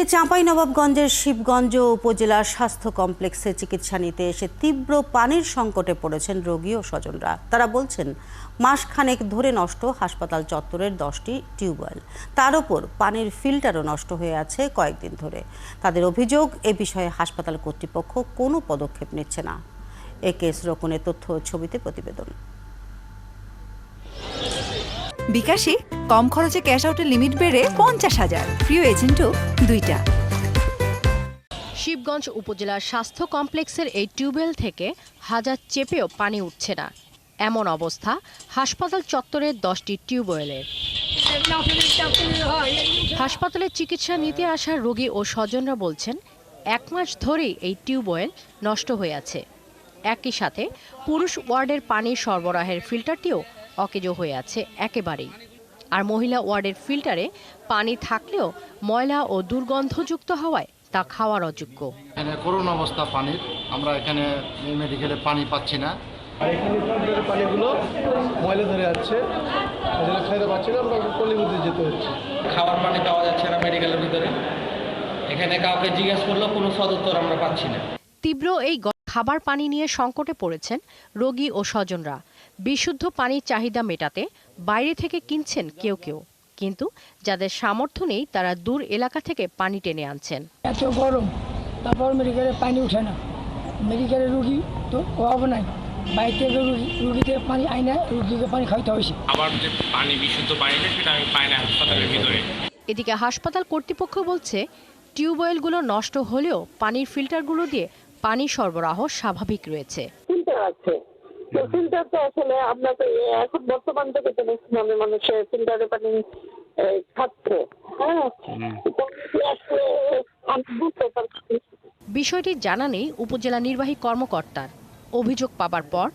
চাঁপাইনবাবগঞ্জের শিবগঞ্জ উপজেলার স্বাস্থ্য কমপ্লেক্সে চিকিৎসা নিতে এসে তীব্র পানির সংকটে পড়েছেন রোগী ও স্বজনরা। তারা বলছেন, মাসখানেক ধরে নষ্ট হাসপাতাল চত্বরের 10টি টিউবওয়েল, তার উপর পানির ফিল্টারও নষ্ট হয়ে আছে কয়েকদিন ধরে। তাদের অভিযোগ, এ বিষয়ে হাসপাতাল কর্তৃপক্ষ কোনো পদক্ষেপ নিচ্ছে না। একেএস রোকনের তথ্য ও ছবিতে প্রতিবেদন। বিকাশে কম খরচে ক্যাশ আউটের লিমিট বেড়ে 50,000, প্রিয় এজেন্টও 2টা। শিবগঞ্জ উপজেলার স্বাস্থ্য কমপ্লেক্সের এই টিউবওয়েল থেকে হাজার চেপেও পানি উঠছে না, এমন অবস্থা হাসপাতাল চত্বরের 10টি টিউবওয়েলের। হাসপাতালে চিকিৎসা নিতে আসা রোগী ও স্বজনরা বলছেন, 1 মাস ধরেই এই টিউবওয়েল নষ্ট হয়ে আছে। একই সাথে পুরুষ ওয়ার্ডের পানির সরবরাহের ফিল্টারটিও অকেজো হয়ে আছে একেবারেই। আর মহিলা ওয়ার্ডের ফিল্টারে পানি থাকলেও ময়লা ও দুর্গন্ধযুক্ত হওয়ায় তা খাওয়ার অযোগ্য। এখানে করুণ অবস্থা পানির, আমরা এখানে মেডিকেলে পানি পাচ্ছি না। আর এখানে ফিল্টারের পানিগুলো ময়লা ধরে যাচ্ছে, এজন্য খাইতে পাচ্ছি না, আমরা কলিগুতে যেতে হচ্ছে। খাওয়ার পানি পাওয়া যাচ্ছে না মেডিকেলের ভিতরে, এখানে কাউকে জিজ্ঞেস করলেও কোনো সদুত্তর আমরা পাচ্ছি না। তীব্র এই খাবার পানি নিয়ে সংকটে পড়েছেন রোগী ও স্বজনরা। বিশুদ্ধ পানির চাহিদা মেটাতে বাইরে থেকে কিনছেন কেউ কেউ, কিন্তু যাদের সামর্থ্য নেই তারা দূর এলাকা থেকে পানি টেনে আনছেন। এত গরম, তারপর মেডিকেলে পানি ওঠে না, মেডিকেলের রুগী তো অভাব নাই, বাইরে থেকে রুগীতে পানি আই না, রুগীকে পানি খাইতে হয়েছে। আবার যে পানি বিশুদ্ধ পানিটা সেটা আমি পাই না হাসপাতালের ভিতরে। এদিকে হাসপাতাল কর্তৃপক্ষ বলছে, টিউবওয়েলগুলো নষ্ট হলেও পানির ফিল্টারগুলো দিয়ে পানি সরবরাহ স্বাভাবিক রয়েছে। ফিল্টার আছে, তো ফিল্টার তো আসলে আমরা তো এখন বর্তমান থেকে তো ম্যাক্সিমাম মানুষের ফিল্টারে পানি খাচ্ছে। বিষয়টি জানা নেই উপজেলা নির্বাহী কর্মকর্তার। অভিযোগ পাবার পর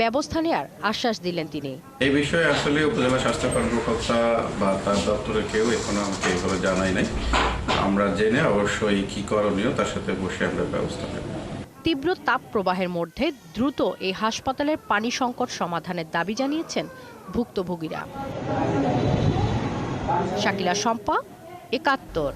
ব্যবস্থা নেওয়ার আশ্বাস দিলেন তিনি। এই বিষয়ে আসলে উপজেলা স্বাস্থ্য কর্মকর্তা বা তার দপ্তরের কেউ এখনো আমাকে এভাবে জানাই নাই। আমরা জেনে অবশ্যই কি করণীয় তার সাথে বসে আমরা ব্যবস্থা নেব। তীব্র তাপ প্রবাহের মধ্যে দ্রুত এই হাসপাতালের পানি সংকট সমাধানের দাবি জানিয়েছেন ভুক্তভোগীরা। শাকিলা শম্পা, ৭১।